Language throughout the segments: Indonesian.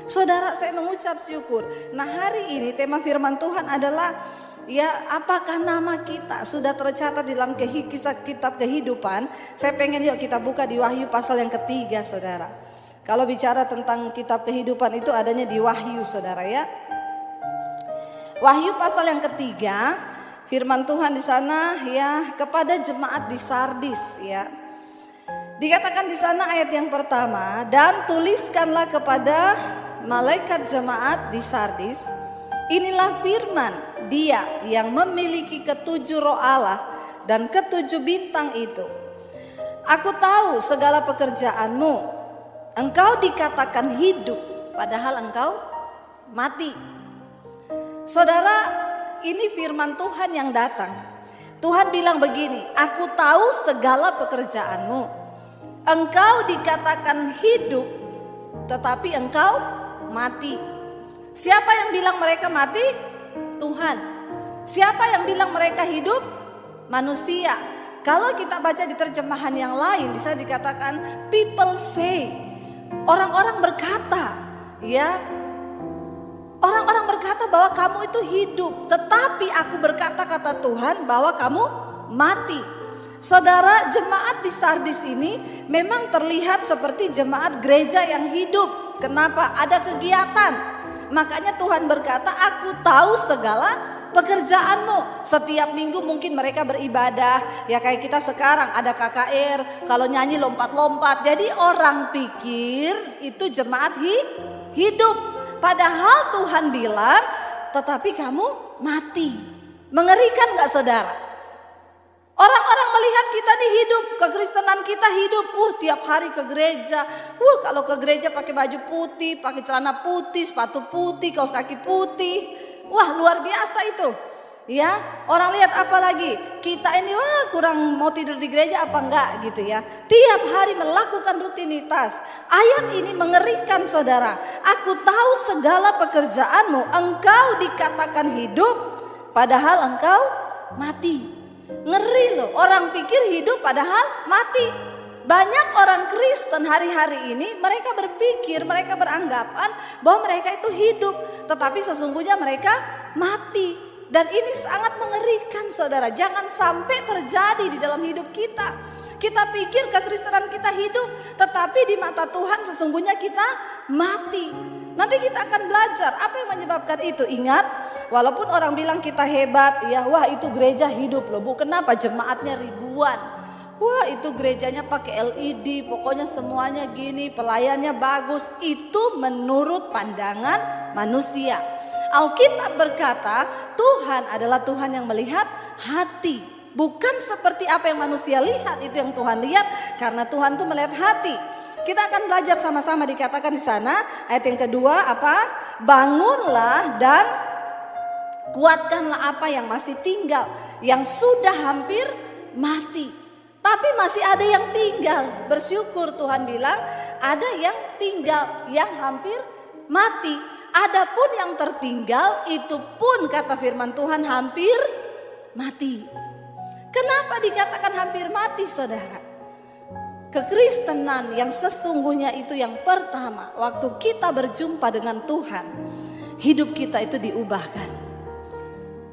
Saudara, saya mengucap syukur. Nah, hari ini tema firman Tuhan adalah apakah nama kita sudah tercatat dalam kisah kitab kehidupan? Saya pengen yuk kita buka di Wahyu pasal yang ketiga, saudara. Kalau bicara tentang kitab kehidupan itu adanya di Wahyu, saudara ya. Wahyu pasal yang ketiga, firman Tuhan di sana kepada jemaat di Sardis ya. Dikatakan di sana ayat yang pertama, dan tuliskanlah kepada malaikat jemaat di Sardis, inilah firman Dia yang memiliki ketujuh roh Allah dan ketujuh bintang itu. Aku tahu segala pekerjaanmu. Engkau dikatakan hidup, padahal engkau mati. Saudara, ini firman Tuhan yang datang. Tuhan bilang begini, aku tahu segala pekerjaanmu. Engkau dikatakan hidup, tetapi engkau mati. Siapa yang bilang mereka mati? Tuhan. Siapa yang bilang mereka hidup? Manusia. Kalau kita baca di terjemahan yang lain, bisa dikatakan people say. Orang-orang berkata, orang-orang berkata bahwa kamu itu hidup, tetapi aku berkata kata Tuhan bahwa kamu mati. Saudara, jemaat di Sardis ini memang terlihat seperti jemaat gereja yang hidup. Kenapa? Ada kegiatan. Makanya Tuhan berkata, aku tahu segala pekerjaanmu. Setiap minggu mungkin mereka beribadah. Ya kayak kita sekarang ada KKR, kalau nyanyi lompat-lompat. Jadi orang pikir itu jemaat hidup. Padahal Tuhan bilang, tetapi kamu mati. Mengerikan gak saudara? Orang-orang melihat kita nih hidup, kekristenan kita hidup. Tiap hari ke gereja. Kalau ke gereja pakai baju putih, pakai celana putih, sepatu putih, kaos kaki putih. Luar biasa itu. Ya, orang lihat apa lagi? Kita ini kurang mau tidur di gereja apa enggak gitu ya. Tiap hari melakukan rutinitas. Ayat ini mengerikan saudara. Aku tahu segala pekerjaanmu. Engkau dikatakan hidup, padahal engkau mati. Ngeri loh, orang pikir hidup padahal mati. Banyak orang Kristen hari-hari ini mereka berpikir, mereka beranggapan bahwa mereka itu hidup, tetapi sesungguhnya mereka mati. Dan ini sangat mengerikan saudara, jangan sampai terjadi di dalam hidup kita. Kita pikir kekristenan kita hidup, tetapi di mata Tuhan sesungguhnya kita mati. Nanti kita akan belajar apa yang menyebabkan itu. Ingat, walaupun orang bilang kita hebat, itu gereja hidup loh Bu. Kenapa jemaatnya ribuan? Itu gerejanya pakai LED, pokoknya semuanya gini, pelayannya bagus. Itu menurut pandangan manusia. Alkitab berkata, Tuhan adalah Tuhan yang melihat hati. Bukan seperti apa yang manusia lihat, itu yang Tuhan lihat, karena Tuhan tuh melihat hati. Kita akan belajar sama-sama, dikatakan di sana ayat yang kedua apa? Bangunlah dan kuatkanlah apa yang masih tinggal, yang sudah hampir mati. Tapi masih ada yang tinggal. Bersyukur Tuhan bilang ada yang tinggal, yang hampir mati. Adapun yang tertinggal itu pun kata firman Tuhan hampir mati. Kenapa dikatakan hampir mati saudara? Kekristenan yang sesungguhnya itu yang pertama, waktu kita berjumpa dengan Tuhan, hidup kita itu diubahkan.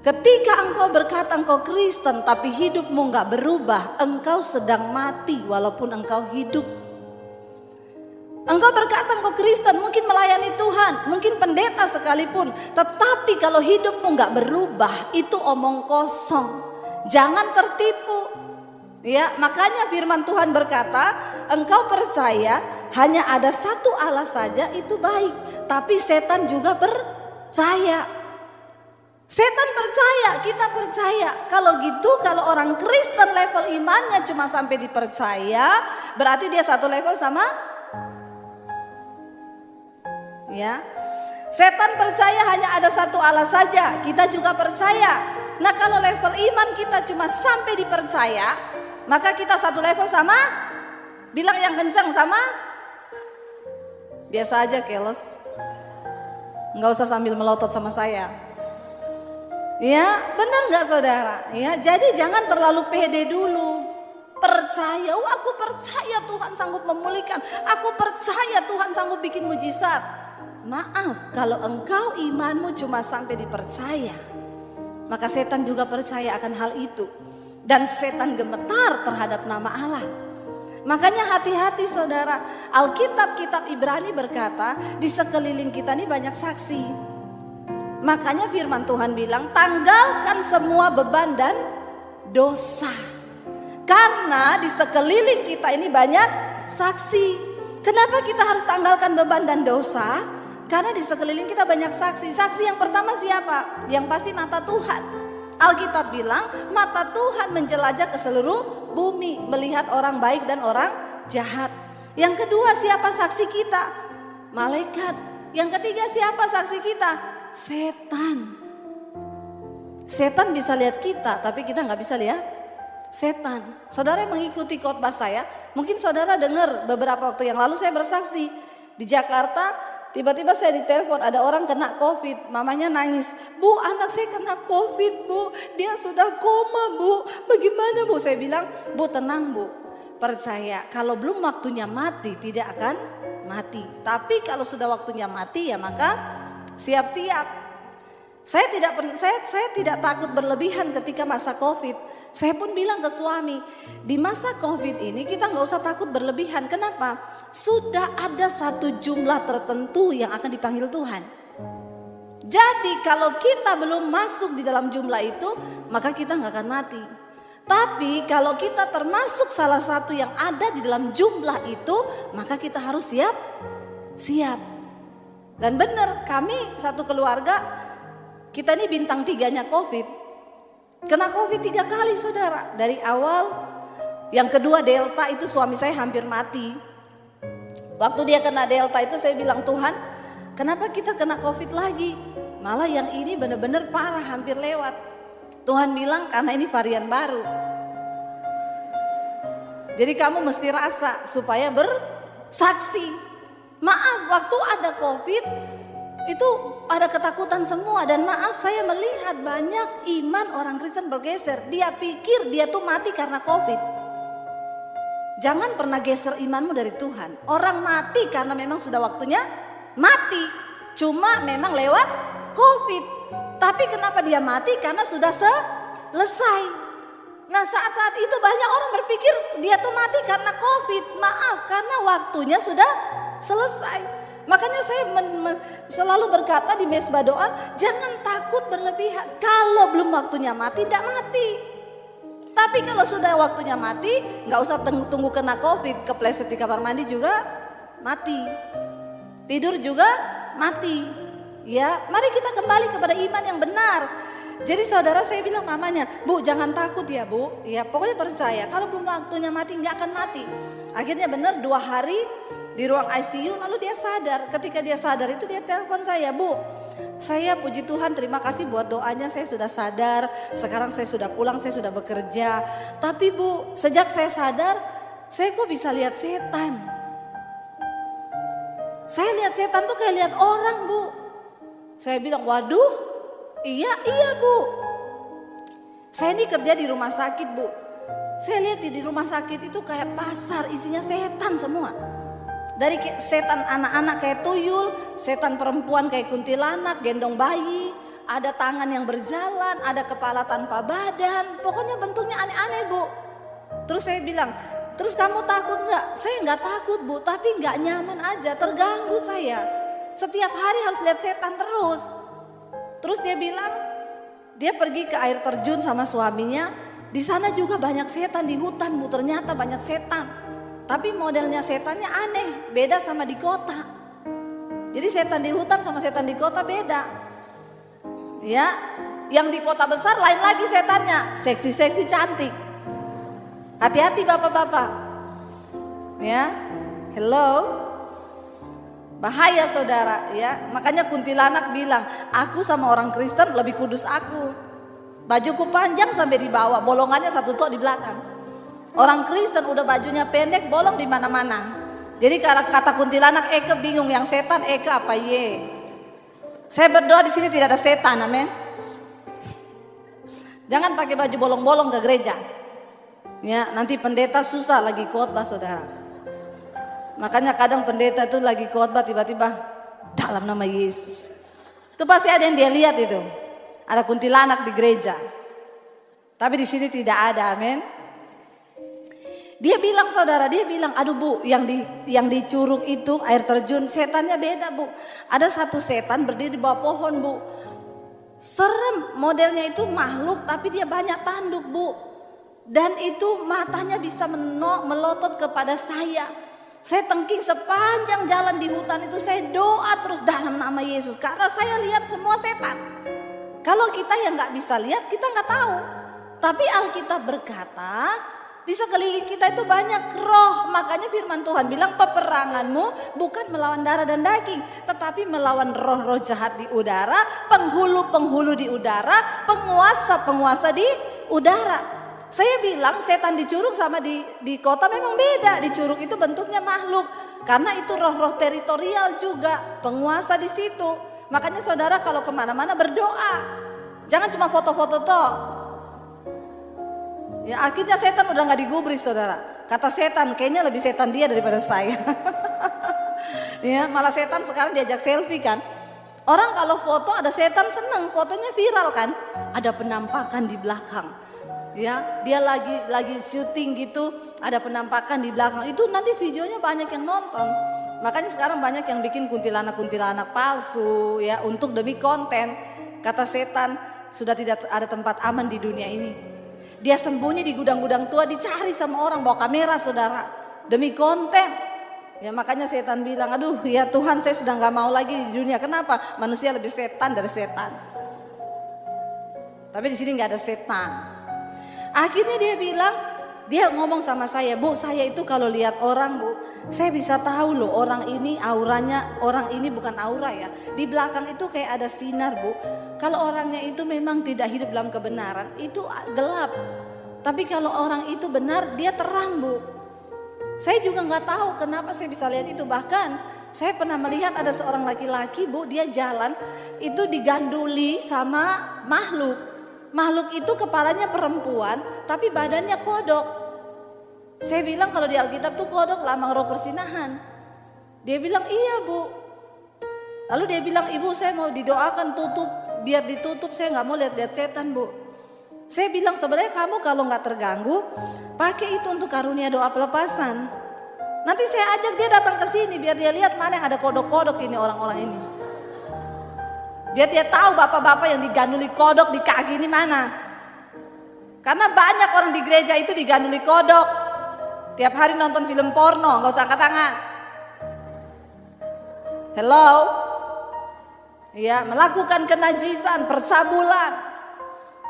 Ketika engkau berkata engkau Kristen tapi hidupmu gak berubah, engkau sedang mati walaupun engkau hidup. Engkau berkata engkau Kristen, mungkin melayani Tuhan, mungkin pendeta sekalipun, tetapi kalau hidupmu gak berubah, itu omong kosong. Jangan tertipu. Makanya firman Tuhan berkata, engkau percaya hanya ada satu Allah saja itu baik, tapi setan juga percaya. Setan percaya, kita percaya. Kalau gitu, kalau orang Kristen level imannya cuma sampai dipercaya, berarti dia satu level sama setan percaya hanya ada satu Allah saja, kita juga percaya. Nah kalau level iman kita cuma sampai dipercaya, maka kita satu level sama, bilang yang kencang sama, biasa aja keles. Nggak usah sambil melotot sama saya. Benar nggak saudara? Jadi jangan terlalu pede dulu. Percaya, aku percaya Tuhan sanggup memulihkan. Aku percaya Tuhan sanggup bikin mujizat. maaf, kalau engkau imanmu cuma sampai dipercaya, maka setan juga percaya akan hal itu. Dan setan gemetar terhadap nama Allah. Makanya hati-hati saudara, Alkitab kitab Ibrani berkata di sekeliling kita ini banyak saksi. Makanya firman Tuhan bilang tanggalkan semua beban dan dosa. Karena di sekeliling kita ini banyak saksi. Kenapa kita harus tanggalkan beban dan dosa? Karena di sekeliling kita banyak saksi. Saksi yang pertama siapa? Yang pasti mata Tuhan. Alkitab bilang mata Tuhan menjelajah ke seluruh bumi, melihat orang baik dan orang jahat. Yang kedua siapa saksi kita? Malaikat. Yang ketiga siapa saksi kita? Setan. Setan bisa lihat kita, tapi kita nggak bisa lihat setan. Saudara yang mengikuti khotbah saya, mungkin saudara dengar beberapa waktu yang lalu saya bersaksi di Jakarta. Tiba-tiba saya ditelepon ada orang kena COVID, mamanya nangis. Bu, anak saya kena COVID bu, dia sudah koma bu, bagaimana bu? Saya bilang, bu tenang bu, percaya kalau belum waktunya mati tidak akan mati. Tapi kalau sudah waktunya mati ya maka siap-siap. Saya tidak takut berlebihan ketika masa COVID. Saya pun bilang ke suami, di masa COVID ini kita nggak usah takut berlebihan. Kenapa? Sudah ada satu jumlah tertentu yang akan dipanggil Tuhan. Jadi kalau kita belum masuk di dalam jumlah itu, maka kita nggak akan mati. Tapi kalau kita termasuk salah satu yang ada di dalam jumlah itu, maka kita harus siap. Dan benar, kami satu keluarga, kita ini bintang 3-nya COVID. Kena COVID 3 kali saudara. Dari awal, yang kedua Delta itu suami saya hampir mati. Waktu dia kena Delta itu saya bilang, Tuhan kenapa kita kena COVID lagi? Malah yang ini benar-benar parah, hampir lewat. Tuhan bilang karena ini varian baru. Jadi kamu mesti rasa supaya bersaksi. Maaf, waktu ada COVID itu ada ketakutan semua. Dan maaf, saya melihat banyak iman orang Kristen bergeser. Dia pikir dia tuh mati karena COVID. Jangan pernah geser imanmu dari Tuhan. Orang mati karena memang sudah waktunya mati, cuma memang lewat COVID. Tapi kenapa dia mati? Karena sudah selesai. Nah saat-saat itu banyak orang berpikir dia tuh mati karena COVID. Maaf, karena waktunya sudah selesai. Makanya saya selalu berkata di mesbah doa, jangan takut berlebihan. Kalau belum waktunya mati, tidak mati. Tapi kalau sudah waktunya mati, nggak usah tunggu kena COVID, kepleset di kamar mandi juga mati, tidur juga mati. Ya, mari kita kembali kepada iman yang benar. Jadi saudara saya bilang mamanya, bu jangan takut ya bu, ya pokoknya percaya. Kalau belum waktunya mati nggak akan mati. Akhirnya benar 2 hari di ruang ICU, lalu dia sadar. Ketika dia sadar itu dia telepon saya, bu, saya puji Tuhan terima kasih buat doanya, saya sudah sadar. Sekarang saya sudah pulang, saya sudah bekerja. Tapi bu, sejak saya sadar, saya kok bisa lihat setan. Saya lihat setan tuh kayak lihat orang bu. Saya bilang, waduh, iya bu. Saya ini kerja di rumah sakit bu. Saya lihat di rumah sakit itu kayak pasar, isinya setan semua. Dari setan anak-anak kayak tuyul, setan perempuan kayak kuntilanak, gendong bayi, ada tangan yang berjalan, ada kepala tanpa badan, pokoknya bentuknya aneh-aneh bu. Terus saya bilang, terus kamu takut nggak? Saya nggak takut bu, tapi nggak nyaman aja, terganggu saya. Setiap hari harus lihat setan terus. Terus dia bilang, dia pergi ke air terjun sama suaminya, di sana juga banyak setan di hutan bu, ternyata banyak setan. Tapi modelnya setannya aneh, beda sama di kota. Jadi setan di hutan sama setan di kota beda. Ya, yang di kota besar lain lagi setannya, seksi-seksi cantik. Hati-hati bapak-bapak. Ya, hello. Bahaya saudara ya. Makanya kuntilanak bilang, aku sama orang Kristen lebih kudus aku. Bajuku panjang sampai di bawah, bolongannya satu tok di belakang. Orang Kristen udah bajunya pendek, bolong di mana-mana. Jadi kata kuntilanak, Eke bingung yang setan Eke apa ye. Saya berdoa di sini tidak ada setan, amin. Jangan pakai baju bolong-bolong ke gereja. Ya, nanti pendeta susah lagi khotbah saudara. Makanya kadang pendeta itu lagi khotbah tiba-tiba dalam nama Yesus. Itu pasti ada yang dia lihat itu. Ada kuntilanak di gereja. Tapi di sini tidak ada, amin. Dia bilang saudara, dia bilang, aduh bu, yang di curug itu air terjun, setannya beda bu. Ada satu setan berdiri di bawah pohon bu. Serem, modelnya itu makhluk tapi dia banyak tanduk bu. Dan itu matanya bisa melotot kepada saya. Saya tengking sepanjang jalan di hutan itu, saya doa terus dalam nama Yesus. Karena saya lihat semua setan. Kalau kita yang gak bisa lihat, kita gak tahu. Tapi Alkitab berkata, di sekeliling kita itu banyak roh. Makanya firman Tuhan bilang peperanganmu bukan melawan darah dan daging, tetapi melawan roh-roh jahat di udara, penghulu-penghulu di udara, penguasa-penguasa di udara. Saya bilang setan di curug sama di kota memang beda. Di curug itu bentuknya makhluk. Karena itu roh-roh teritorial juga, penguasa di situ. Makanya saudara kalau kemana-mana berdoa. Jangan cuma foto-foto toh. Ya akhirnya setan udah gak digubris saudara. Kata setan, kayaknya lebih setan dia daripada saya. Ya malah setan sekarang diajak selfie kan. Orang kalau foto ada setan seneng, fotonya viral kan. Ada penampakan di belakang. Ya dia lagi syuting gitu, ada penampakan di belakang. Itu nanti videonya banyak yang nonton. Makanya sekarang banyak yang bikin kuntilanak-kuntilanak palsu ya untuk demi konten. Kata setan, sudah tidak ada tempat aman di dunia ini. Dia sembunyi di gudang-gudang tua, dicari sama orang bawa kamera saudara. Demi konten. Ya makanya setan bilang, aduh ya Tuhan saya sudah gak mau lagi di dunia. Kenapa? Manusia lebih setan dari setan. Tapi di sini gak ada setan. Akhirnya dia bilang, dia ngomong sama saya, bu saya itu kalau lihat orang bu, saya bisa tahu loh orang ini auranya, orang ini bukan aura ya. Di belakang itu kayak ada sinar bu. Kalau orangnya itu memang tidak hidup dalam kebenaran, itu gelap. Tapi kalau orang itu benar, dia terang bu. Saya juga nggak tahu kenapa saya bisa lihat itu. Bahkan saya pernah melihat ada seorang laki-laki bu, dia jalan itu diganduli sama makhluk. Makhluk itu kepalanya perempuan, tapi badannya kodok. Saya bilang kalau di Alkitab tuh kodok lambang roh persinahan. Dia bilang iya bu. Lalu dia bilang ibu saya mau didoakan tutup, biar ditutup saya nggak mau lihat-lihat setan bu. Saya bilang sebenarnya kamu kalau nggak terganggu, pakai itu untuk karunia doa pelepasan. Nanti saya ajak dia datang ke sini biar dia lihat mana yang ada kodok-kodok ini orang-orang ini. Biar dia tahu bapak-bapak yang diganduli kodok di kaki ini mana. Karena banyak orang di gereja itu diganduli kodok. Tiap hari nonton film porno, gak usah angkat tangan. Hello. Ya, melakukan kenajisan, persabulan.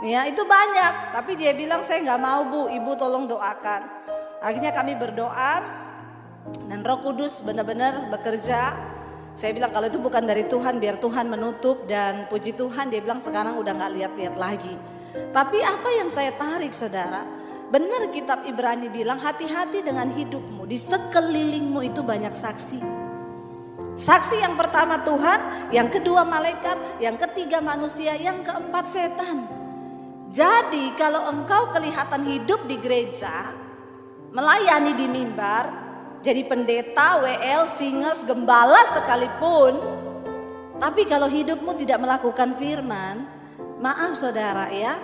Ya, itu banyak. Tapi dia bilang saya gak mau bu, ibu tolong doakan. Akhirnya kami berdoa. Dan Roh Kudus benar-benar bekerja. Saya bilang kalau itu bukan dari Tuhan biar Tuhan menutup. Dan puji Tuhan dia bilang sekarang udah gak lihat-lihat lagi. Tapi apa yang saya tarik saudara, benar kitab Ibrani bilang hati-hati dengan hidupmu. Di sekelilingmu itu banyak saksi. Saksi yang pertama Tuhan, yang kedua malaikat, yang ketiga manusia, yang keempat setan. Jadi kalau engkau kelihatan hidup di gereja, melayani di mimbar, jadi pendeta, WL, singers, gembala sekalipun, tapi kalau hidupmu tidak melakukan firman, maaf saudara ya,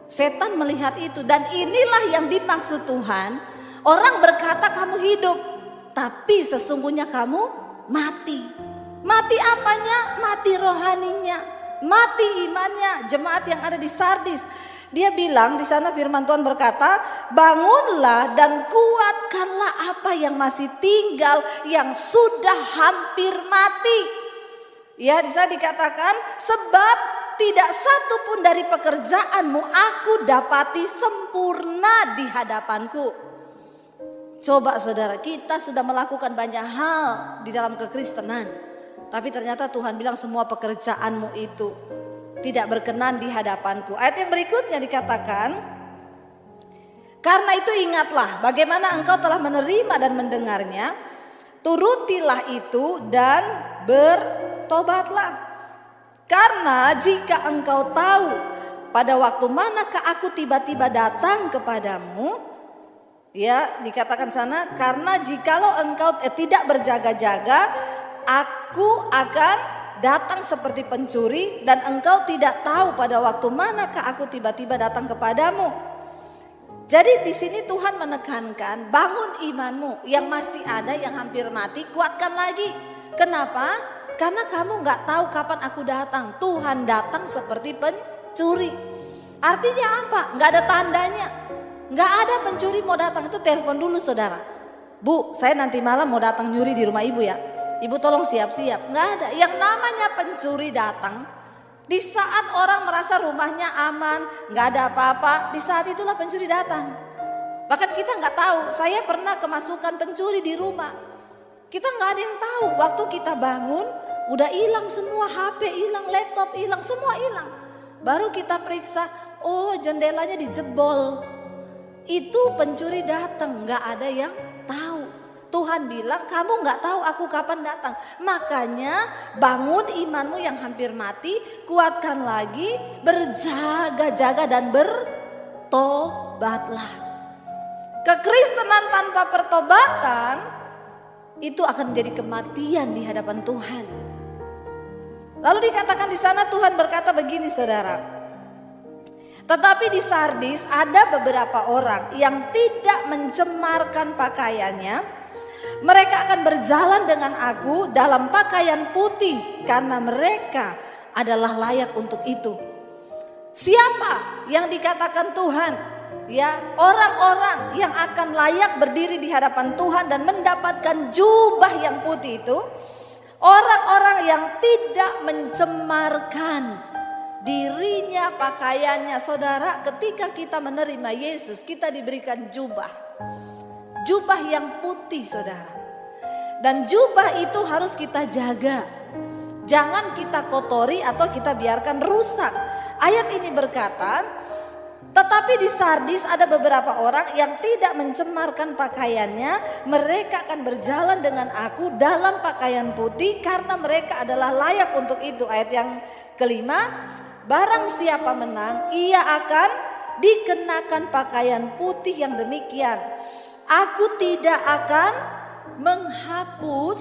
setan melihat itu. Dan inilah yang dimaksud Tuhan. Orang berkata kamu hidup, tapi sesungguhnya kamu mati. Mati apanya? Mati rohaninya, mati imannya. Jemaat yang ada di Sardis, dia bilang di sana firman Tuhan berkata, bangunlah dan kuatkanlah apa yang masih tinggal, yang sudah hampir mati. Ya, di sana dikatakan sebab tidak satu pun dari pekerjaanmu aku dapati sempurna di hadapanku. Coba saudara, kita sudah melakukan banyak hal di dalam kekristenan, tapi ternyata Tuhan bilang semua pekerjaanmu itu tidak berkenan di hadapanku. Ayat yang berikutnya dikatakan, karena itu ingatlah bagaimana engkau telah menerima dan mendengarnya, turutilah itu dan bertobatlah. Karena jika engkau tahu pada waktu manakah aku tiba-tiba datang kepadamu, ya dikatakan sana, karena jikalau engkau tidak berjaga-jaga, aku akan datang seperti pencuri dan engkau tidak tahu pada waktu manakah aku tiba-tiba datang kepadamu. Jadi di sini Tuhan menekankan, bangun imanmu yang masih ada, yang hampir mati, kuatkan lagi. Kenapa? Karena kamu nggak tahu kapan aku datang. Tuhan datang seperti pencuri. Artinya apa? Nggak ada tandanya. Nggak ada pencuri mau datang itu telepon dulu saudara. Bu, saya nanti malam mau datang nyuri di rumah ibu ya. Ibu tolong siap-siap. Nggak ada. Yang namanya pencuri datang di saat orang merasa rumahnya aman, nggak ada apa-apa. Di saat itulah pencuri datang. Bahkan kita nggak tahu. Saya pernah kemasukan pencuri di rumah. Kita nggak ada yang tahu. Waktu kita bangun, udah hilang semua, HP hilang, laptop hilang, semua hilang. Baru kita periksa, oh jendelanya dijebol. Itu pencuri datang, nggak ada yang tahu. Tuhan bilang kamu nggak tahu aku kapan datang. Makanya bangun imanmu yang hampir mati, kuatkan lagi, berjaga-jaga dan bertobatlah. Kekristenan tanpa pertobatan itu akan menjadi kematian di hadapan Tuhan. Lalu dikatakan di sana Tuhan berkata begini saudara. Tetapi di Sardis ada beberapa orang yang tidak mencemarkan pakaiannya. Mereka akan berjalan dengan aku dalam pakaian putih karena mereka adalah layak untuk itu. Siapa yang dikatakan Tuhan? Ya, orang-orang yang akan layak berdiri di hadapan Tuhan dan mendapatkan jubah yang putih itu, orang-orang yang tidak mencemarkan dirinya, pakaiannya. Saudara, ketika kita menerima Yesus, kita diberikan jubah. Jubah yang putih saudara. Dan jubah itu harus kita jaga. Jangan kita kotori atau kita biarkan rusak. Ayat ini berkata, tetapi di Sardis ada beberapa orang yang tidak mencemarkan pakaiannya. Mereka akan berjalan dengan aku dalam pakaian putih karena mereka adalah layak untuk itu. Ayat yang kelima, barang siapa menang, ia akan dikenakan pakaian putih yang demikian. Aku tidak akan menghapus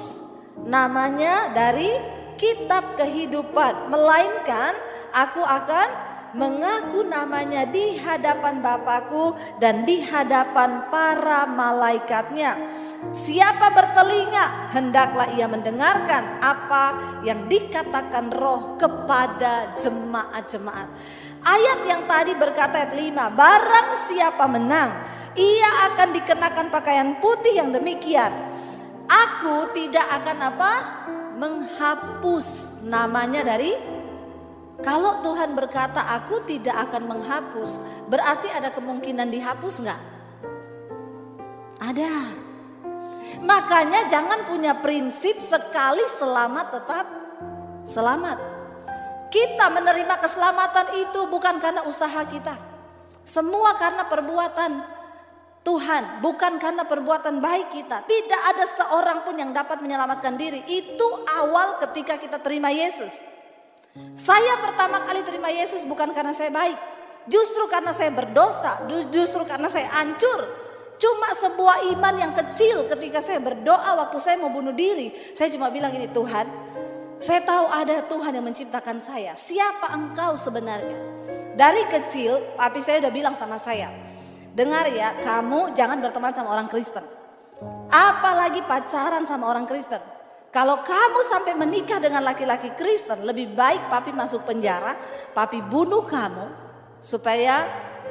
namanya dari kitab kehidupan, melainkan aku akan mengaku namanya di hadapan Bapakku dan di hadapan para malaikatnya. Siapa bertelinga, hendaklah ia mendengarkan apa yang dikatakan Roh kepada jemaat-jemaat. Ayat yang tadi berkata ayat 5, barang siapa menang, ia akan dikenakan pakaian putih yang demikian. Aku tidak akan apa? Menghapus namanya dari. Kalau Tuhan berkata aku tidak akan menghapus, berarti ada kemungkinan dihapus enggak? Ada. Makanya jangan punya prinsip sekali selamat tetap selamat. Kita menerima keselamatan itu bukan karena usaha kita. Semua karena perbuatan Tuhan, bukan karena perbuatan baik kita. Tidak ada seorang pun yang dapat menyelamatkan diri. Itu awal ketika kita terima Yesus. Saya pertama kali terima Yesus bukan karena saya baik. Justru karena saya berdosa, justru karena saya hancur. Cuma sebuah iman yang kecil ketika saya berdoa waktu saya mau bunuh diri. Saya cuma bilang ini, Tuhan, saya tahu ada Tuhan yang menciptakan saya. Siapa engkau sebenarnya? Dari kecil, papi saya udah bilang sama saya, dengar ya, kamu jangan berteman sama orang Kristen. Apalagi pacaran sama orang Kristen. Kalau kamu sampai menikah dengan laki-laki Kristen, lebih baik papi masuk penjara, papi bunuh kamu supaya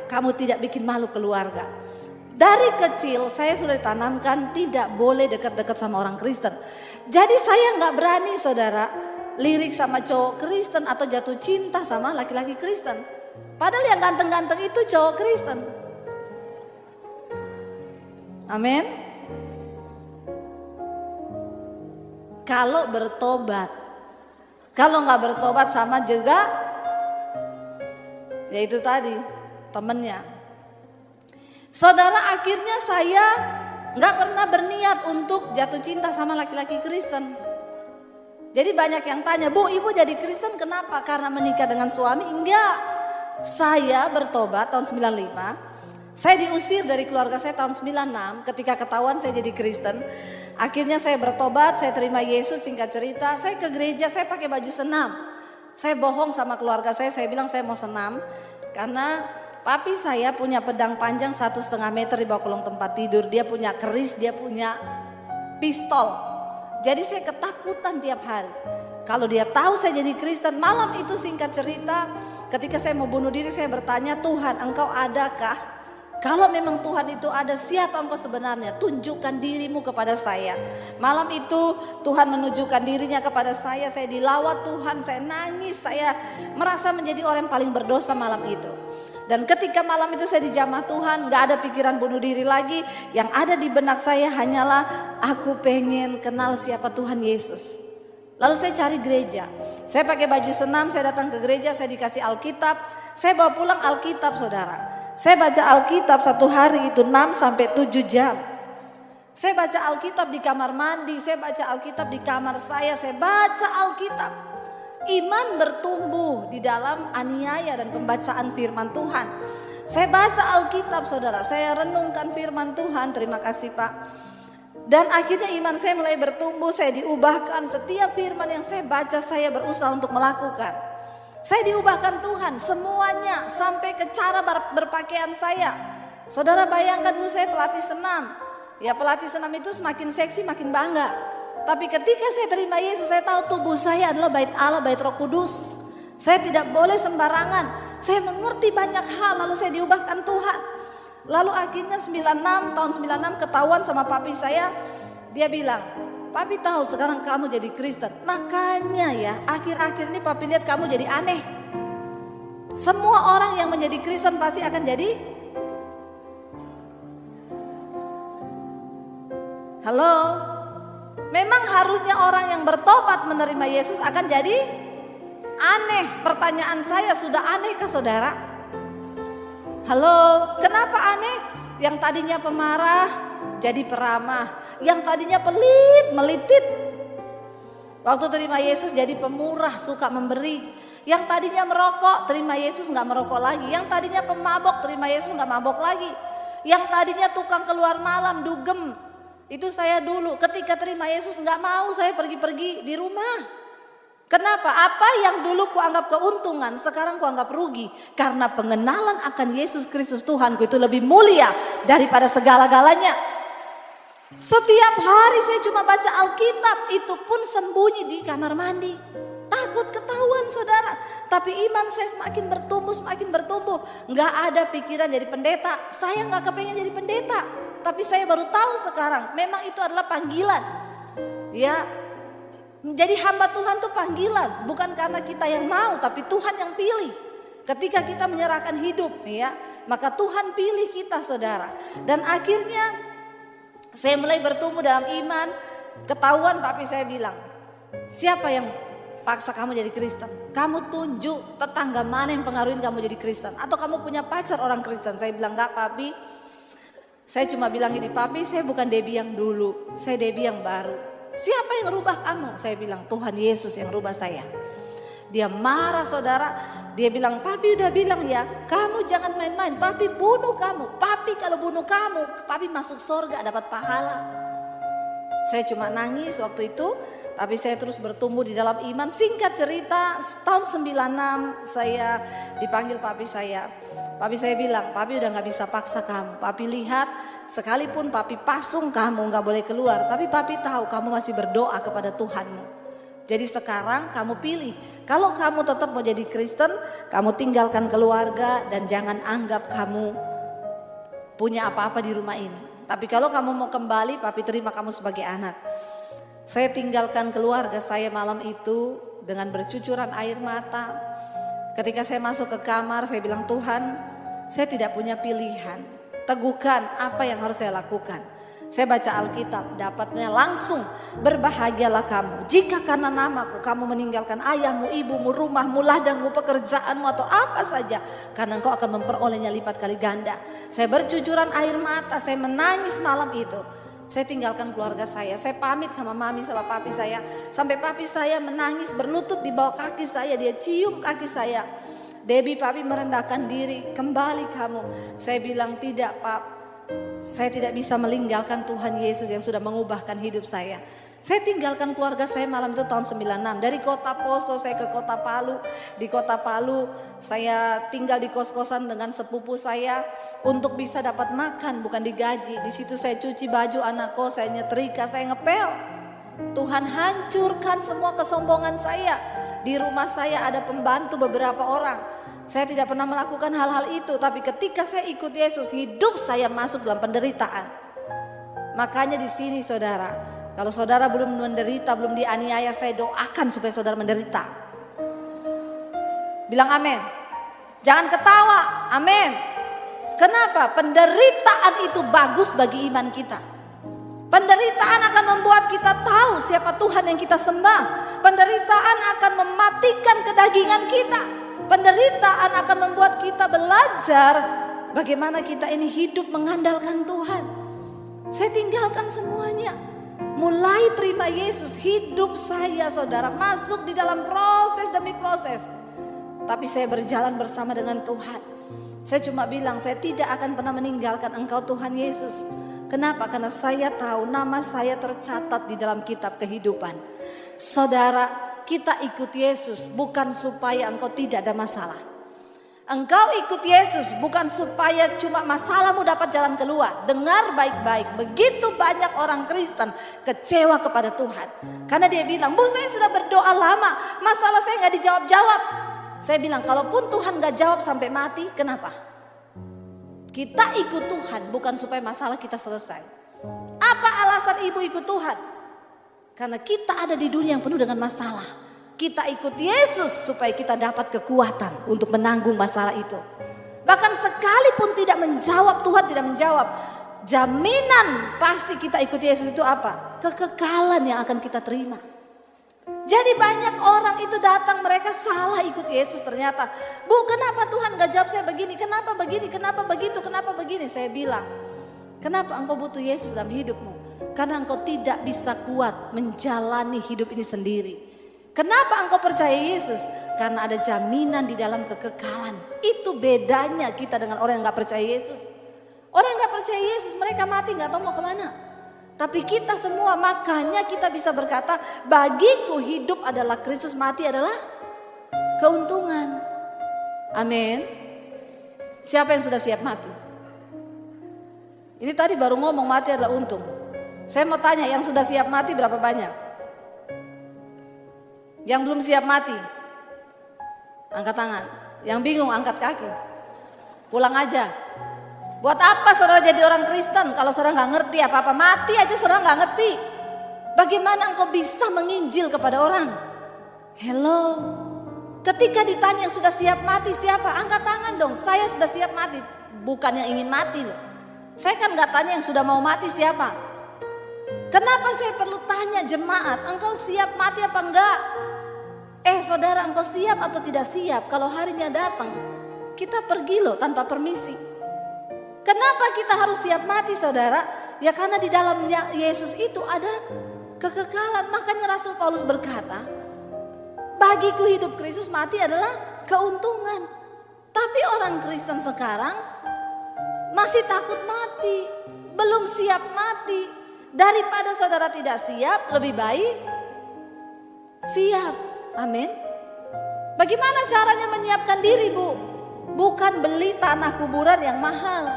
kamu tidak bikin malu keluarga. Dari kecil saya sudah ditanamkan tidak boleh dekat-dekat sama orang Kristen. Jadi saya nggak berani saudara lirik sama cowok Kristen atau jatuh cinta sama laki-laki Kristen. Padahal yang ganteng-ganteng itu cowok Kristen. Amin. Kalau bertobat, kalau nggak bertobat sama juga, ya itu tadi temennya. Saudara, akhirnya saya nggak pernah berniat untuk jatuh cinta sama laki-laki Kristen. Jadi banyak yang tanya, Bu, ibu jadi Kristen kenapa? Karena menikah dengan suami? Enggak. Saya bertobat tahun 95. Saya diusir dari keluarga saya tahun 96 ketika ketahuan saya jadi Kristen. Akhirnya saya bertobat, saya terima Yesus. Singkat cerita, saya ke gereja, saya pakai baju senam. Saya bohong sama keluarga saya bilang saya mau senam. Karena papi saya punya pedang panjang 1,5 meter di bawah kolong tempat tidur. Dia punya keris, dia punya pistol. Jadi saya ketakutan tiap hari. Kalau dia tahu saya jadi Kristen, malam itu singkat cerita, ketika saya mau bunuh diri saya bertanya, Tuhan engkau adakah? Kalau memang Tuhan itu ada, siapa engkau sebenarnya? Tunjukkan dirimu kepada saya. Malam itu Tuhan menunjukkan dirinya kepada saya dilawat Tuhan, saya nangis, saya merasa menjadi orang yang paling berdosa malam itu. Dan ketika malam itu saya dijamah Tuhan, gak ada pikiran bunuh diri lagi. Yang ada di benak saya hanyalah aku pengen kenal siapa Tuhan Yesus. Lalu saya cari gereja, saya pakai baju senam, saya datang ke gereja, saya dikasih Alkitab. Saya bawa pulang Alkitab saudara. Saya baca Alkitab satu hari itu 6 sampai 7 jam. Saya baca Alkitab di kamar mandi, saya baca Alkitab di kamar saya baca Alkitab. Iman bertumbuh di dalam aniaya dan pembacaan firman Tuhan. Saya baca Alkitab saudara, saya renungkan firman Tuhan, terima kasih Pak. Dan akhirnya iman saya mulai bertumbuh, saya diubahkan. Setiap firman yang saya baca saya berusaha untuk melakukan. Saya diubahkan Tuhan semuanya sampai ke cara berpakaian saya. Saudara bayangkan dulu saya pelatih senam. Ya pelatih senam itu semakin seksi makin bangga. Tapi ketika saya terima Yesus saya tahu tubuh saya adalah bait Allah, bait Roh Kudus. Saya tidak boleh sembarangan. Saya mengerti banyak hal lalu saya diubahkan Tuhan. Lalu akhirnya 96 tahun 96 ketahuan sama papi saya. Dia bilang, papi tahu sekarang kamu jadi Kristen. Makanya ya akhir-akhir ini papi lihat kamu jadi aneh. Semua orang yang menjadi Kristen pasti akan jadi. Halo. Memang harusnya orang yang bertobat menerima Yesus akan jadi aneh. Pertanyaan saya, sudah aneh ke saudara? Halo, kenapa aneh? Yang tadinya pemarah jadi peramah. Yang tadinya pelit, melitit. Waktu terima Yesus jadi pemurah, suka memberi. Yang tadinya merokok, terima Yesus gak merokok lagi. Yang tadinya pemabok, terima Yesus gak mabok lagi. Yang tadinya tukang keluar malam, dugem. Itu saya dulu, ketika terima Yesus gak mau saya pergi-pergi di rumah. Kenapa? Apa yang dulu kuanggap keuntungan, sekarang kuanggap rugi. Karena pengenalan akan Yesus Kristus Tuhanku itu lebih mulia daripada segala-galanya. Setiap hari saya cuma baca Alkitab, itu pun sembunyi di kamar mandi. Takut ketahuan saudara. Tapi iman saya semakin bertumbuh, semakin bertumbuh. Gak ada pikiran jadi pendeta. Saya gak kepengen jadi pendeta. Tapi saya baru tahu sekarang, memang itu adalah panggilan. Ya, menjadi hamba Tuhan itu panggilan, bukan karena kita yang mau, tapi Tuhan yang pilih. Ketika kita menyerahkan hidup, ya, maka Tuhan pilih kita, saudara. Dan akhirnya saya mulai bertumbuh dalam iman. Ketahuan papi saya bilang, siapa yang paksa kamu jadi Kristen? Kamu tunjuk tetangga mana yang pengaruhin kamu jadi Kristen? Atau kamu punya pacar orang Kristen? Saya bilang, enggak papi. Saya cuma bilang gini, papi saya bukan Debbie yang dulu, saya Debbie yang baru. Siapa yang rubah kamu? Saya bilang, Tuhan Yesus yang rubah saya. Dia marah saudara, dia bilang, papi udah bilang ya, kamu jangan main-main, papi bunuh kamu. Papi kalau bunuh kamu, papi masuk surga dapat pahala. Saya cuma nangis waktu itu, tapi saya terus bertumbuh di dalam iman. Singkat cerita, tahun 96 saya dipanggil papi saya. Papi saya bilang, papi udah gak bisa paksa kamu. Papi lihat, sekalipun papi pasung kamu gak boleh keluar. Tapi papi tahu kamu masih berdoa kepada Tuhanmu. Jadi sekarang kamu pilih. Kalau kamu tetap mau jadi Kristen, kamu tinggalkan keluarga dan jangan anggap kamu punya apa-apa di rumah ini. Tapi kalau kamu mau kembali, papi terima kamu sebagai anak. Saya tinggalkan keluarga saya malam itu dengan bercucuran air mata. Ketika saya masuk ke kamar, saya bilang, Tuhan, saya tidak punya pilihan. Teguhkan apa yang harus saya lakukan. Saya baca Alkitab, dapatnya langsung, berbahagialah kamu jika karena namaku kamu meninggalkan ayahmu, ibumu, rumahmu, ladangmu, pekerjaanmu atau apa saja, karena engkau akan memperolehnya lipat kali ganda. Saya bercucuran air mata, saya menangis malam itu. Saya tinggalkan keluarga saya pamit sama mami sama papi saya. Sampai papi saya menangis berlutut di bawah kaki saya, dia cium kaki saya. Debbie, papi merendahkan diri, kembali kamu. Saya bilang, tidak Pak, saya tidak bisa meninggalkan Tuhan Yesus yang sudah mengubahkan hidup saya. Saya tinggalkan keluarga saya malam itu tahun 96. Dari kota Poso saya ke kota Palu. Di kota Palu saya tinggal di kos-kosan dengan sepupu saya untuk bisa dapat makan, bukan digaji. Di situ saya cuci baju anak kos, saya nyetrika, saya ngepel. Tuhan hancurkan semua kesombongan saya. Di rumah saya ada pembantu beberapa orang. Saya tidak pernah melakukan hal-hal itu, tapi ketika saya ikut Yesus, hidup saya masuk dalam penderitaan. Makanya di sini saudara, kalau saudara belum menderita, belum dianiaya, saya doakan supaya saudara menderita. Bilang amin. Jangan ketawa, amin. Kenapa? Penderitaan itu bagus bagi iman kita. Penderitaan akan membuat kita tahu siapa Tuhan yang kita sembah. Penderitaan akan mematikan kedagingan kita. Penderitaan akan membuat kita belajar bagaimana kita ini hidup mengandalkan Tuhan. Saya tinggalkan semuanya. Mulai terima Yesus, hidup saya saudara masuk di dalam proses demi proses. Tapi saya berjalan bersama dengan Tuhan. Saya cuma bilang, saya tidak akan pernah meninggalkan Engkau Tuhan Yesus. Kenapa? Karena saya tahu nama saya tercatat di dalam kitab kehidupan. Saudara, kita ikut Yesus bukan supaya engkau tidak ada masalah. Engkau ikut Yesus bukan supaya cuma masalahmu dapat jalan keluar. Dengar baik-baik, begitu banyak orang Kristen kecewa kepada Tuhan. Karena dia bilang, Bu, saya sudah berdoa lama, masalah saya gak dijawab-jawab. Saya bilang, kalaupun Tuhan gak jawab sampai mati, kenapa? Kita ikut Tuhan bukan supaya masalah kita selesai. Apa alasan ibu ikut Tuhan? Karena kita ada di dunia yang penuh dengan masalah. Kita ikut Yesus supaya kita dapat kekuatan untuk menanggung masalah itu. Bahkan sekalipun tidak menjawab, Tuhan tidak menjawab, jaminan pasti kita ikut Yesus itu apa? Kekekalan yang akan kita terima. Jadi banyak orang itu datang, mereka salah ikut Yesus ternyata. Bu, kenapa Tuhan gak jawab saya begini? Kenapa begini? Kenapa begitu? Kenapa begini? Saya bilang, kenapa engkau butuh Yesus dalam hidupmu? Karena engkau tidak bisa kuat menjalani hidup ini sendiri. Kenapa engkau percaya Yesus? Karena ada jaminan di dalam kekekalan. Itu bedanya kita dengan orang yang gak percaya Yesus. Orang yang gak percaya Yesus, mereka mati gak tahu mau kemana. Tapi kita semua, makanya kita bisa berkata, bagiku hidup adalah Kristus, mati adalah keuntungan. Amin. Siapa yang sudah siap mati? Ini tadi baru ngomong mati adalah untung. Saya mau tanya, yang sudah siap mati berapa banyak? Yang belum siap mati? Angkat tangan. Yang bingung angkat kaki. Pulang aja. Buat apa saudara jadi orang Kristen kalau saudara gak ngerti apa-apa? Mati aja saudara gak ngerti. Bagaimana engkau bisa menginjil kepada orang? Hello. Ketika ditanya yang sudah siap mati siapa? Angkat tangan dong. Saya sudah siap mati. Bukan yang ingin mati loh. Saya kan gak tanya yang sudah mau mati siapa. Kenapa saya perlu tanya jemaat? Engkau siap mati apa enggak? Saudara, engkau siap atau tidak siap? Kalau harinya datang, kita pergi loh tanpa permisi. Kenapa kita harus siap mati saudara? Ya karena di dalamnya Yesus itu ada kekekalan. Makanya Rasul Paulus berkata, bagiku hidup Kristus, mati adalah keuntungan. Tapi orang Kristen sekarang masih takut mati, belum siap mati. Daripada saudara tidak siap, lebih baik siap. Amin. Bagaimana caranya menyiapkan diri, Bu? Bukan beli tanah kuburan yang mahal.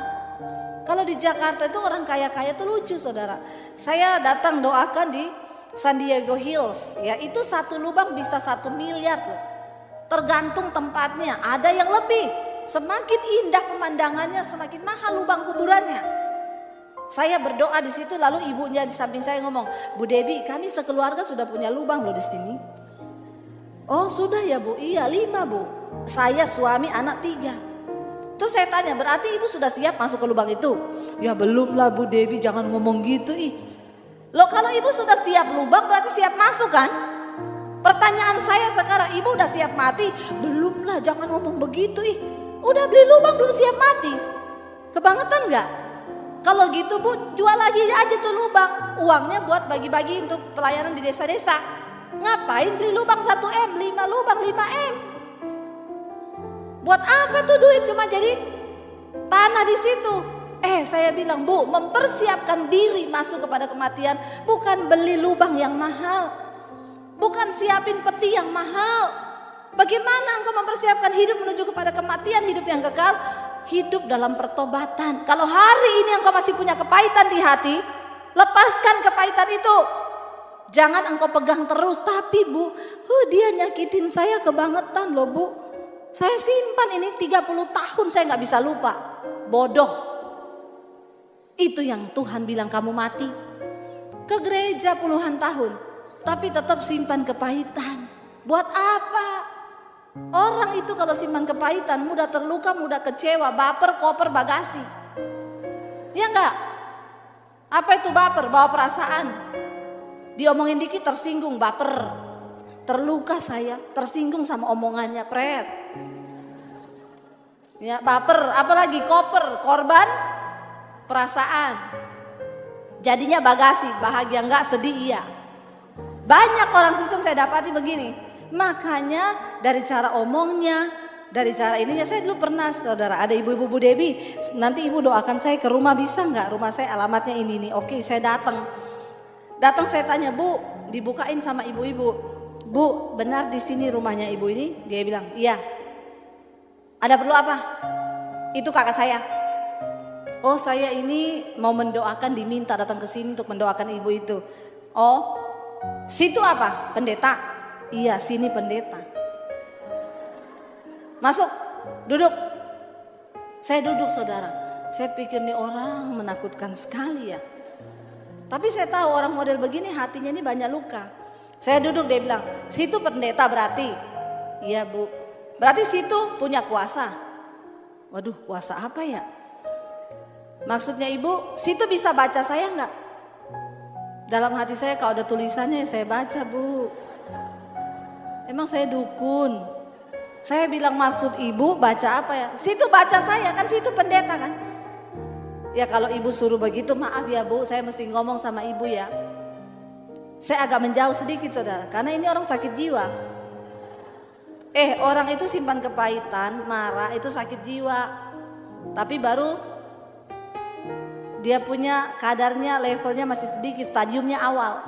Kalau di Jakarta itu orang kaya-kaya itu lucu saudara. Saya datang doakan di San Diego Hills. Ya itu satu lubang bisa 1 miliar loh. Tergantung tempatnya. Ada yang lebih. Semakin indah pemandangannya, semakin mahal lubang kuburannya. Saya berdoa di situ, lalu ibunya di samping saya ngomong, Bu Debbie, kami sekeluarga sudah punya lubang loh di sini. Oh sudah ya Bu, iya 5 Bu. Saya, suami, anak 3. Terus saya tanya, berarti ibu sudah siap masuk ke lubang itu? Ya belum lah Bu Debbie, jangan ngomong gitu ih. Loh kalau ibu sudah siap lubang berarti siap masuk kan? Pertanyaan saya sekarang, ibu udah siap mati? Belum lah, jangan ngomong begitu ih. Udah beli lubang belum siap mati? Kebangetan gak? Kalau gitu Bu, jual lagi aja tuh lubang. Uangnya buat bagi-bagi untuk pelayanan di desa-desa. Ngapain beli lubang 1M, 5 lubang 5M? Buat apa tuh duit cuma jadi tanah di situ? Saya bilang, Bu, mempersiapkan diri masuk kepada kematian bukan beli lubang yang mahal, bukan siapin peti yang mahal. Bagaimana engkau mempersiapkan hidup menuju kepada kematian, hidup yang kekal? Hidup dalam pertobatan. Kalau hari ini engkau masih punya kepahitan di hati, lepaskan kepahitan itu. Jangan engkau pegang terus. Tapi Bu, dia nyakitin saya kebangetan loh Bu. Saya simpan ini 30 tahun, saya gak bisa lupa. Bodoh. Itu yang Tuhan bilang kamu mati. Ke gereja puluhan tahun, tapi tetap simpan kepahitan. Buat apa? Orang itu kalau simpan kepahitan mudah terluka, mudah kecewa, baper, koper, bagasi. Ya enggak? Apa itu baper? Bawa perasaan. Diomongin dikit tersinggung, baper. Terluka saya, tersinggung sama omongannya, pret. Ya, baper, apalagi koper, korban perasaan. Jadinya bagasi, bahagia enggak, sedih iya. Banyak orang Kristen saya dapati begini. Makanya dari cara omongnya, dari cara ininya, saya dulu pernah saudara, ada ibu-ibu Bu Debi, nanti ibu doakan saya ke rumah bisa enggak? Rumah saya alamatnya ini nih. Oke, saya datang. Datang saya tanya, Bu, dibukain sama ibu-ibu. Bu, benar di sini rumahnya ibu ini? Dia bilang, iya. Ada perlu apa? Itu kakak saya. Oh, saya ini mau mendoakan, diminta datang ke sini untuk mendoakan ibu itu. Oh, situ apa? Pendeta? Iya, sini pendeta. Masuk, duduk. Saya duduk saudara. Saya pikir nih orang menakutkan sekali ya. Tapi saya tahu orang model begini hatinya ini banyak luka. Saya duduk, dia bilang, situ pendeta berarti? Iya Bu. Berarti situ punya kuasa. Waduh, kuasa apa ya? Maksudnya ibu, situ bisa baca saya enggak? Dalam hati saya kalau ada tulisannya saya baca Bu. Emang saya dukun. Saya bilang maksud ibu baca apa ya? Situ baca saya, kan situ pendeta kan? Ya kalau ibu suruh begitu maaf ya Bu, saya mesti ngomong sama ibu ya. Saya agak menjauh sedikit saudara, karena ini orang sakit jiwa. Orang itu simpan kepahitan, marah itu sakit jiwa. Tapi baru dia punya kadarnya, levelnya masih sedikit, stadiumnya awal.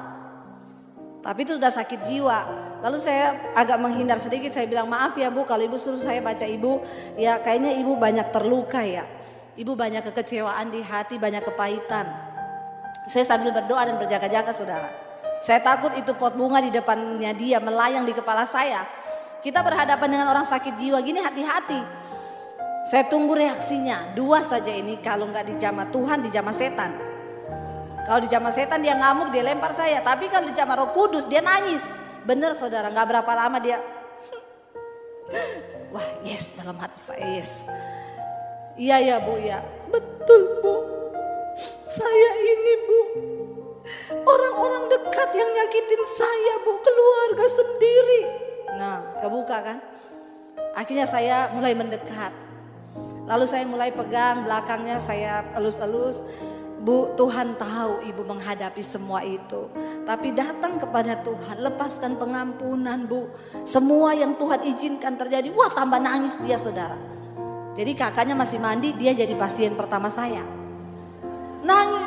Tapi itu udah sakit jiwa. Lalu saya agak menghindar sedikit, saya bilang maaf ya Bu, kalau ibu suruh saya baca ibu, ya kayaknya ibu banyak terluka ya. Ibu banyak kekecewaan di hati, banyak kepahitan. Saya sambil berdoa dan berjaga-jaga saudara. Saya takut itu pot bunga di depannya dia melayang di kepala saya. Kita berhadapan dengan orang sakit jiwa gini, hati-hati. Saya tunggu reaksinya. Dua saja ini, kalau nggak dijamah Tuhan, dijamah setan. Kalau dijamah setan dia ngamuk, dia lempar saya. Tapi kalau dijamah Roh Kudus dia nangis. Bener saudara, nggak berapa lama dia wah yes, dalam hati saya yes. Iya ya Bu ya, betul Bu. Saya ini Bu, orang-orang dekat yang nyakitin saya Bu, keluarga sendiri. Nah kebuka kan. Akhirnya saya mulai mendekat. Lalu saya mulai pegang belakangnya, saya elus-elus. Bu, Tuhan tahu ibu menghadapi semua itu. Tapi datang kepada Tuhan, lepaskan pengampunan Bu. Semua yang Tuhan izinkan terjadi, wah tambah nangis dia saudara. Jadi kakaknya masih mandi, dia jadi pasien pertama saya. Nangis,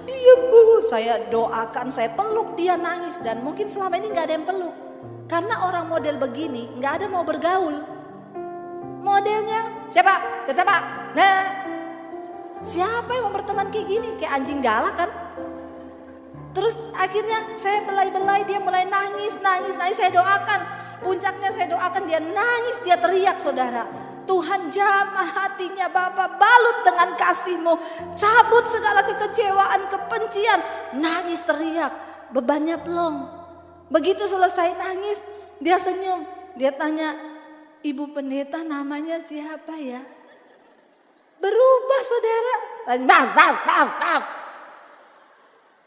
iya Bu, saya doakan, saya peluk dia nangis. Dan mungkin selama ini gak ada yang peluk. Karena orang model begini gak ada mau bergaul. Modelnya siapa? Nah, siapa yang mau berteman kayak gini? Kayak anjing galak kan? Terus akhirnya saya belai-belai, dia mulai nangis. Saya doakan. Puncaknya saya doakan, dia nangis, dia teriak saudara. Tuhan jamah hatinya Bapa, balut dengan kasih-Mu. Cabut segala kekecewaan, kebencian. Nangis teriak, bebannya plong. Begitu selesai nangis, dia senyum. Dia tanya, Ibu pendeta namanya siapa ya? Berubah saudara.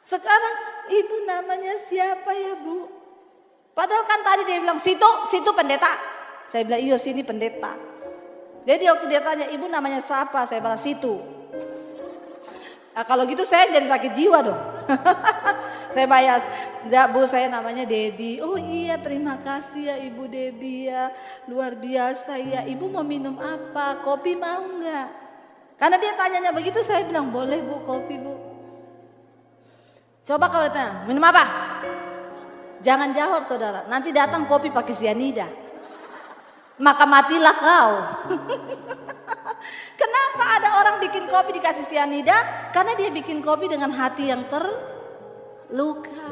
Sekarang ibu namanya siapa ya Bu? Padahal kan tadi dia bilang situ pendeta. Saya bilang iya sini pendeta. Jadi waktu dia tanya ibu namanya siapa? Saya bilang situ. Nah, kalau gitu saya jadi sakit jiwa dong. Saya bayar "Ya Bu, saya namanya Debbie." "Oh iya, terima kasih ya Ibu Debbie ya, luar biasa ya. Ibu mau minum apa? Kopi mau nggak?" Karena dia tanyanya begitu, saya bilang, "Boleh Bu, kopi Bu." Coba kalau ditanya, "Minum apa?" Jangan jawab saudara, nanti datang kopi pakai sianida. Maka matilah kau. Kenapa ada orang bikin kopi dikasih sianida? Karena dia bikin kopi dengan hati yang terluka.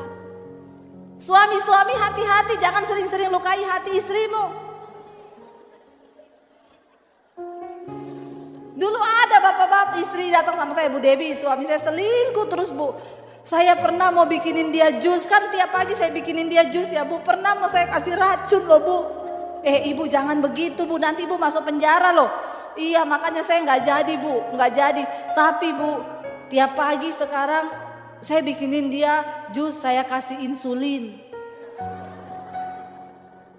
Suami-suami hati-hati, jangan sering-sering lukai hati istrimu. Dulu ada bapak-bapak istri datang sama saya, "Bu Debbie, suami saya selingkuh terus Bu. Saya pernah mau bikinin dia jus, kan tiap pagi saya bikinin dia jus ya Bu. Pernah mau saya kasih racun loh Bu." Ibu jangan begitu Bu, nanti ibu masuk penjara loh." "Iya makanya saya nggak jadi Bu, nggak jadi. Tapi Bu, tiap pagi sekarang saya bikinin dia jus, saya kasih insulin."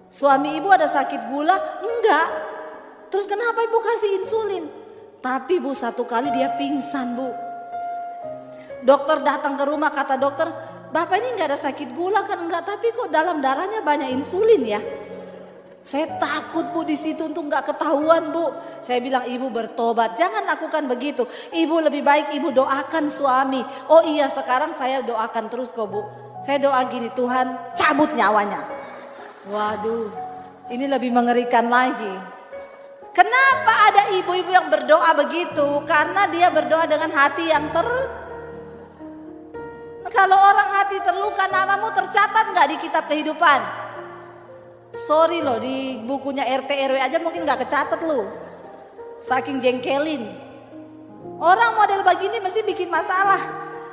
"Suami ibu ada sakit gula?" "Enggak." "Terus kenapa ibu kasih insulin?" "Tapi Bu, satu kali dia pingsan Bu. Dokter datang ke rumah, kata dokter, 'Bapak ini nggak ada sakit gula kan?' 'Enggak, tapi kok dalam darahnya banyak insulin ya.' Saya takut Bu di situ untuk nggak ketahuan Bu. Saya bilang, 'Ibu bertobat, jangan lakukan begitu. Ibu lebih baik ibu doakan suami.' 'Oh iya, sekarang saya doakan terus kok Bu. Saya doa gini, Tuhan cabut nyawanya.'" Waduh, ini lebih mengerikan lagi. Kenapa ada ibu-ibu yang berdoa begitu? Karena dia berdoa dengan hati yang Kalau orang hati terluka, namamu tercatat nggak di kitab kehidupan? Sorry loh, di bukunya RT RW aja mungkin gak kecatat loh. Saking jengkelin. Orang model begini mesti bikin masalah.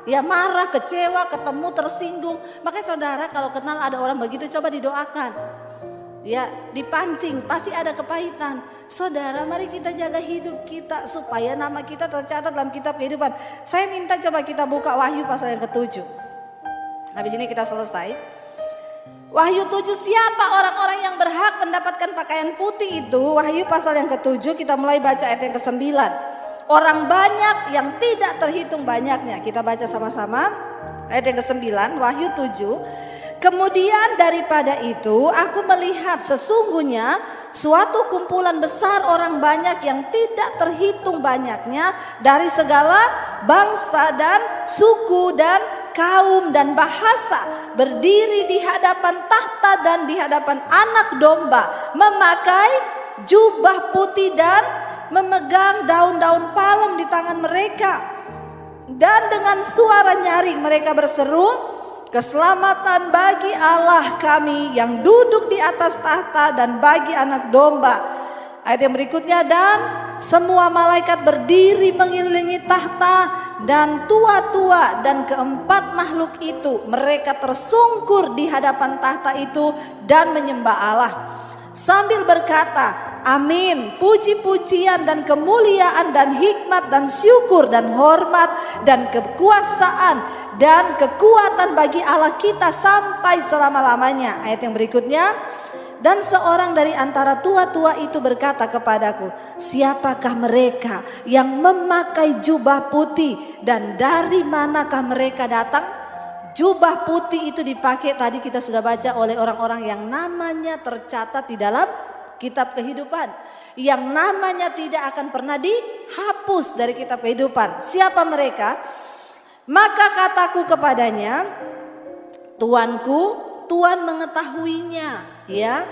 Ya marah, kecewa, ketemu, tersinggung. Makanya saudara kalau kenal ada orang begitu coba didoakan. Ya dipancing, pasti ada kepahitan. Saudara, mari kita jaga hidup kita supaya nama kita tercatat dalam kitab kehidupan. Saya minta coba kita buka Wahyu pasal yang ke-7. Habis ini kita selesai. Wahyu 7, siapa orang-orang yang berhak mendapatkan pakaian putih itu? Wahyu pasal yang ke-7, kita mulai baca ayat yang ke-9. Orang banyak yang tidak terhitung banyaknya. Kita baca sama-sama ayat yang ke-9, Wahyu 7. "Kemudian daripada itu aku melihat sesungguhnya suatu kumpulan besar orang banyak yang tidak terhitung banyaknya dari segala bangsa dan suku dan kaum dan bahasa berdiri di hadapan tahta dan di hadapan Anak Domba, memakai jubah putih dan memegang daun-daun palem di tangan mereka. Dan dengan suara nyaring mereka berseru, 'Keselamatan bagi Allah kami yang duduk di atas tahta dan bagi Anak Domba.' Ayat yang berikutnya, "Dan semua malaikat berdiri mengelilingi tahta dan tua-tua dan keempat makhluk itu, mereka tersungkur di hadapan tahta itu dan menyembah Allah sambil berkata, 'Amin, puji-pujian dan kemuliaan dan hikmat dan syukur dan hormat dan kekuasaan dan kekuatan bagi Allah kita sampai selama-lamanya.' Ayat yang berikutnya, "Dan seorang dari antara tua-tua itu berkata kepadaku, 'Siapakah mereka yang memakai jubah putih dan dari manakah mereka datang?'" Jubah putih itu dipakai, tadi kita sudah baca, oleh orang-orang yang namanya tercatat di dalam kitab kehidupan, yang namanya tidak akan pernah dihapus dari kitab kehidupan. Siapa mereka? "Maka kataku kepadanya, 'Tuanku, Tuhan mengetahuinya.' Ya.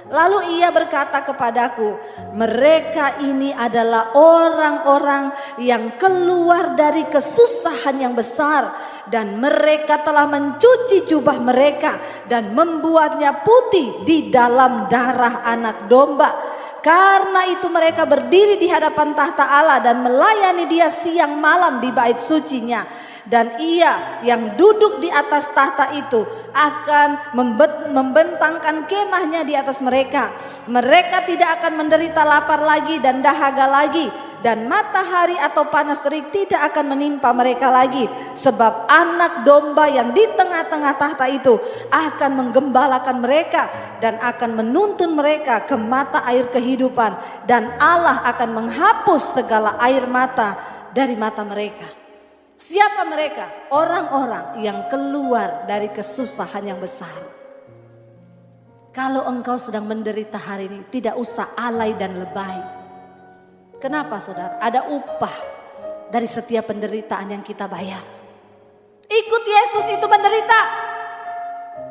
Lalu ia berkata kepadaku, 'Mereka ini adalah orang-orang yang keluar dari kesusahan yang besar, dan mereka telah mencuci jubah mereka dan membuatnya putih di dalam darah Anak Domba. Karena itu mereka berdiri di hadapan tahta Allah dan melayani Dia siang malam di bait sucinya. Dan Ia yang duduk di atas tahta itu akan membentangkan kemahnya di atas mereka. Mereka tidak akan menderita lapar lagi dan dahaga lagi, dan matahari atau panas terik tidak akan menimpa mereka lagi. Sebab Anak Domba yang di tengah-tengah tahta itu akan menggembalakan mereka dan akan menuntun mereka ke mata air kehidupan, dan Allah akan menghapus segala air mata dari mata mereka." Siapa mereka? Orang-orang yang keluar dari kesusahan yang besar. Kalau engkau sedang menderita hari ini, tidak usah alay dan lebay. Kenapa saudara? Ada upah dari setiap penderitaan yang kita bayar. Ikut Yesus itu menderita.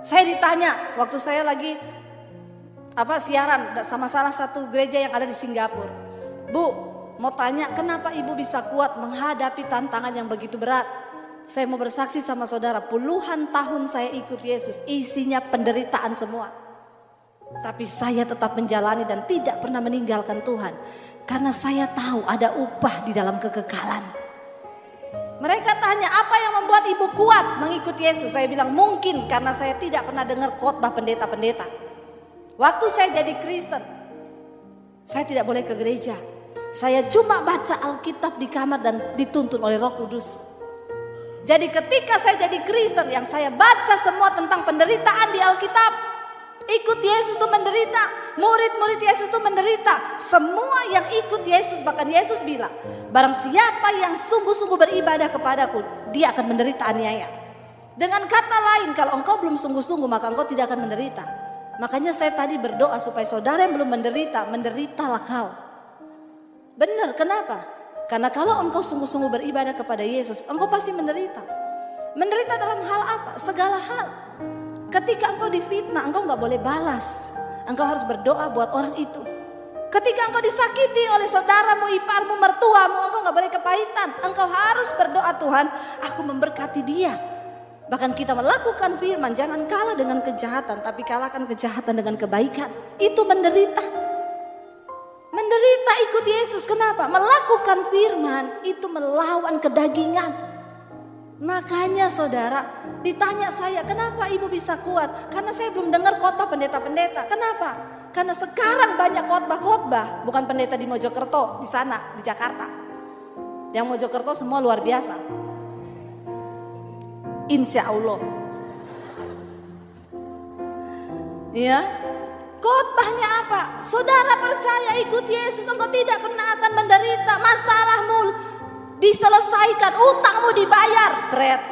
Saya ditanya waktu saya lagi siaran sama salah satu gereja yang ada di Singapura. Bu, mau tanya kenapa ibu bisa kuat menghadapi tantangan yang begitu berat? Saya mau bersaksi sama saudara, puluhan tahun saya ikut Yesus, isinya penderitaan semua. Tapi saya tetap menjalani dan tidak pernah meninggalkan Tuhan. Karena saya tahu ada upah di dalam kekekalan. Mereka tanya, apa yang membuat ibu kuat mengikuti Yesus? Saya bilang mungkin karena saya tidak pernah dengar khotbah pendeta-pendeta. Waktu saya jadi Kristen, saya tidak boleh ke gereja. Saya cuma baca Alkitab di kamar dan dituntun oleh Roh Kudus. Jadi ketika saya jadi Kristen, yang saya baca semua tentang penderitaan di Alkitab. Ikut Yesus itu menderita, murid-murid Yesus itu menderita. Semua yang ikut Yesus, bahkan Yesus bilang, barang siapa yang sungguh-sungguh beribadah kepadaku, dia akan menderita aniaya. Dengan kata lain, kalau engkau belum sungguh-sungguh, maka engkau tidak akan menderita. Makanya saya tadi berdoa supaya saudara yang belum menderita, menderitalah kau. Benar, kenapa? Karena kalau engkau sungguh-sungguh beribadah kepada Yesus, engkau pasti menderita. Menderita dalam hal apa? Segala hal. Ketika engkau difitnah, engkau gak boleh balas. Engkau harus berdoa buat orang itu. Ketika engkau disakiti oleh saudaramu, iparmu, mertuamu, engkau gak boleh kepahitan. Engkau harus berdoa, Tuhan, aku memberkati dia. Bahkan kita melakukan firman, jangan kalah dengan kejahatan, tapi kalahkan kejahatan dengan kebaikan. Itu menderita. Menderita ikut Yesus, kenapa? Melakukan firman, itu melawan kedagingan. Makanya saudara, ditanya saya, kenapa ibu bisa kuat? Karena saya belum dengar khotbah pendeta-pendeta. Kenapa? Karena sekarang banyak khotbah-khotbah, bukan pendeta di Mojokerto, di sana, di Jakarta. Yang Mojokerto semua luar biasa. Insya Allah. Ya, khotbahnya apa? Saudara percaya ikut Yesus, engkau tidak pernah akan menderita. Masalahmu diselesaikan, utangmu dibayar, Pret.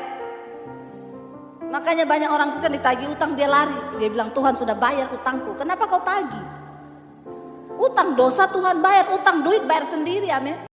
Makanya banyak orang Kristen ditagih utang dia lari. Dia bilang Tuhan sudah bayar utangku. Kenapa kau tagih? Utang dosa Tuhan bayar, utang duit bayar sendiri, amin.